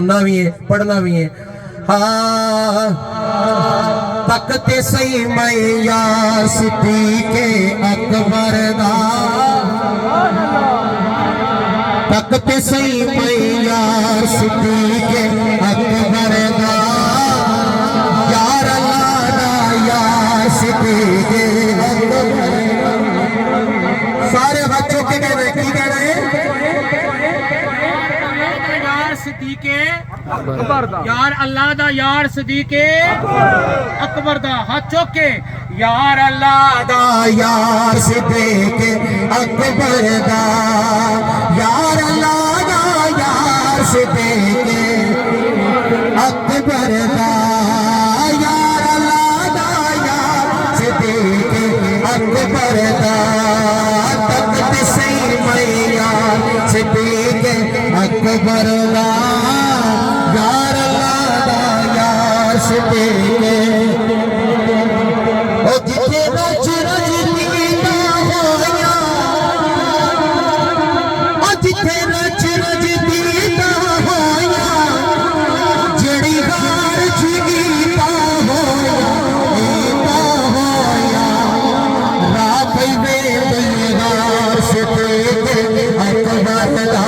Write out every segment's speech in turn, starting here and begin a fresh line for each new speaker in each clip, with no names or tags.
सुनना भी है पढ़ना भी है। हाँ तकते सही मैया सिद्दीक़े अकबर दा, तकते सही मैया सिद्दीक़े अकबर दा, यार अल्लाह दा यार सिद्दीक़े अकबर। सारे बच्चों के कह रहे की कह रहे हैं?
सिद्दीक़े अकबर दा, यार अल्लाह दा यार सिद्दीक़े अकबर दा। हाथ चौक के
यार अल्लाह दा यार सिद्दीक़े अकबर दा, यार अल्लाह दा यार सिद्दीक़े अकबर दा, यार अल्लाह दा यार सिद्दीक़े अकबर दा, तकते सही मैया सिद्दीक़े अकबर दा, यार अल्लाह दा यार सिद्दीक़े। ओ जिथे रच रजदीदा होया, ओ जिथे रच रजदीदा होया, जड़ी हार जीता होया होया, रात में दीवार सिद्दीक़े अकबर दा,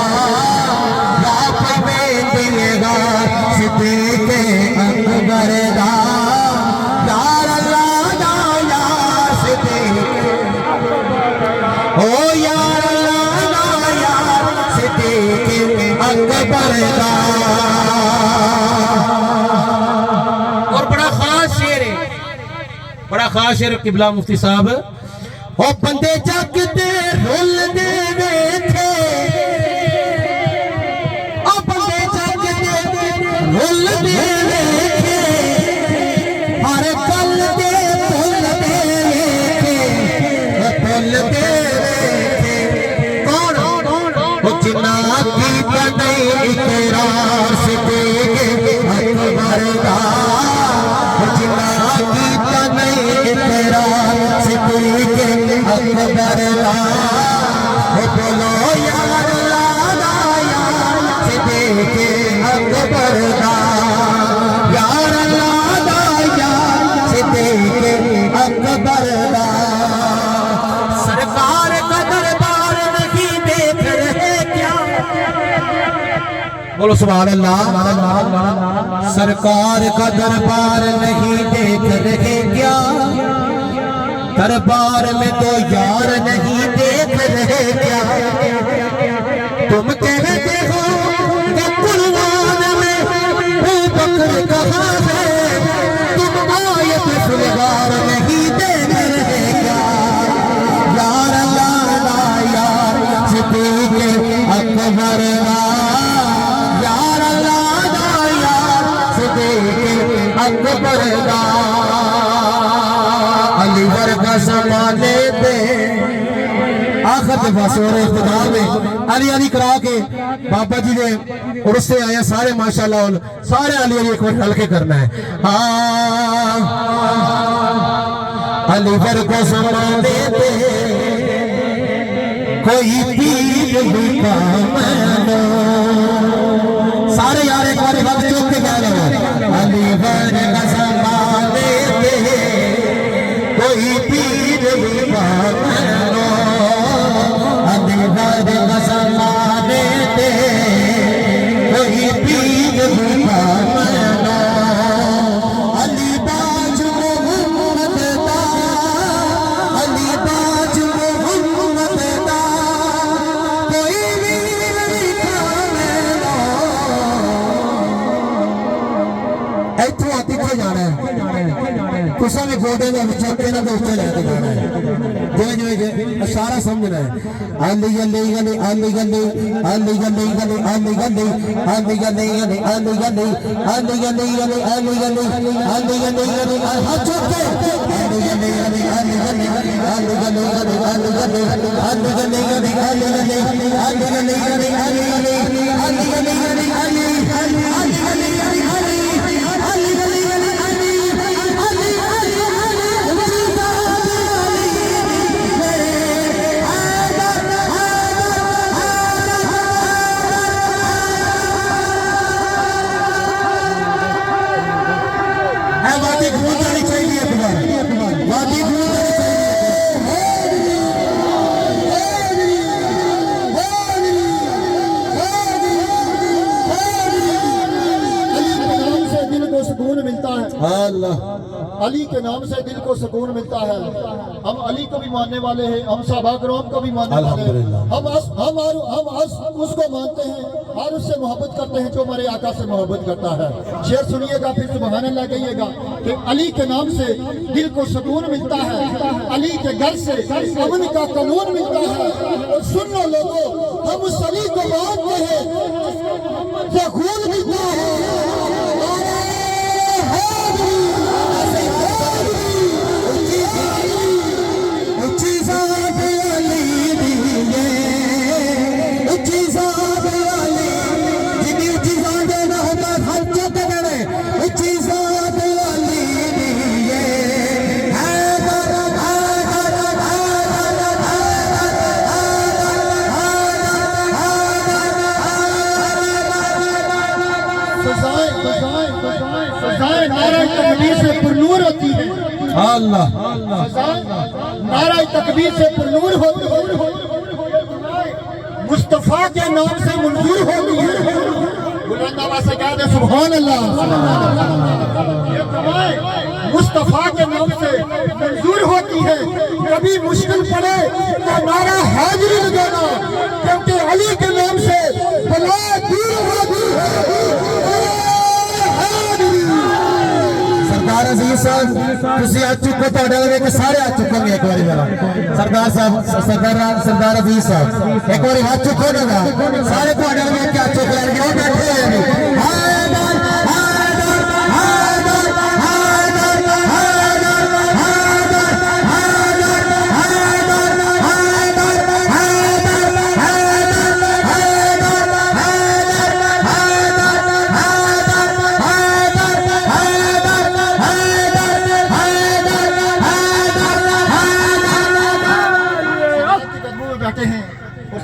रात में दीवार सिद्दीक़े अकबर दा, यार अल्लाह दा यार सिद्दीक़े, ओ यार अल्लाह दा यार सिद्दीक़े अकबर दा। और बड़ा खास शेर है, बड़ा खास शेर किबला मुफ्ती साहब। ओ बंदे जग दे रुल दे वेखे, ओ बंदे जग दे रुल दे वेखे, हर कल दे फुल दे वेखे, फुल दे वेखे। कौन ओ जिन्ना की नहीं इकरार सिद्दीक़े अकबर दा, जिन्ना की नहीं इकरार सिद्दीक़े अकबर दा, बोलो यार अल्लाह दा यार सिद्दीक़े अकबर दा, यार अल्लाह दा यार सिद्दीक़े अकबर दा। सरकार का दरबार नहीं देख रहे क्या? बोलो सुभान अल्लाह। सरकार का दरबार नहीं देख रहे क्या? दरबार में तो यार नहीं देख रहे क्या? तुम कहते हो कि कुर्बान में वो बकर कहाँ है, तुम आयत फुलवार नहीं देख रहे क्या? यार अल्लाह दा यार सिद्दीक़े अकबर दा, यार अल्लाह दा यार सिद्दीक़े अकबर दा। अली वर्गा समाने पे आखिर दफा सोरे खुदा में अली अली करा के बाबा जी ने और उससे आया सारे माशाल्लाह, सारे अली अली एक बार ढल के करना है। हाँ अली वर्गा समाने पे कोई पीर भी काम लो, सारे यार एक बार वक्त चुप के गा लो। अली वर्गा समाने पे कोई पीर भी काम लो, अली वर्गा समाने पे कोई पीर भी काम लो, अली बाज मोहम्मद दा, अली बाज मोहम्मद दा, कोई वीर भी काम लो। इत्थों आती को जाना है, कुछ भी गोडे का चौके ना दोस्ते लेके जाना है, जो सारा समझना है। आंधी गली गली आंधी गली आंधी गली गली आंधी गली आंधी गली गली आंधी गली आंधी गली गली आंधी गली आंधी गली गली हाथ चौके आंधी गली गली आंधी गली आंधी गली गली आंधी गली आंधी गली गली आंधी गली आंधी गली गली आंधी गली आंधी गली गली आंधी गली वादी गूंज जानी चाहिए तुम्हारी, वादी गूंज जानी
से दिल को सुकून मिलता है।
चाहिए। अल्लाह
अली के नाम से दिल को सुकून मिलता है। हम अली को भी मानने वाले हैं, हम सहाबा किराम को भी मानने वाले हैं। हम उसको मानते हैं और उससे मोहब्बत करते हैं जो हमारे आका से मोहब्बत करता है। शेर सुनिएगा फिर सुभान अल्लाह कहिएगा कि अली के नाम से दिल को सुकून मिलता है, अली के घर से अमन का कानून मिलता है। और सुन लो लोगों, हम उस अली को मानते हैं जो खून मिलता है। सजाएं नारे तकबीर से पुरनूर होती है।
अल्लाह
नारा तकबीर से पुरनूर होती है। मुस्तफा के नाम से मंजूर होती है। बुलंद आवाज से कह दे सुभान अल्लाह। मुस्तफा के नाम से मंजूर होती है। कभी मुश्किल पड़े तो नारा हाजिरी लगाना, क्योंकि अली के नाम से बला दूर होती है।
सरदार अजीज साहब तुसी आ चुको, तो सारे आ चुकोगे एक बारी मेरा सरदार साहब, सरदार अजीज साहब एक बारी हाथ चुको ना, सारे को क्या चुक लेंगे, वो बैठे हैं।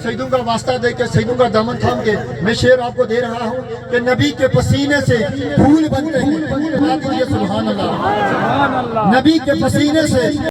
शहीदों का वास्ता दे के, शहीदों का दामन थाम के मैं शेर आपको दे रहा हूँ कि नबी के पसीने से फूल बनते हैं। सुभान अल्लाह। नबी के पसीने से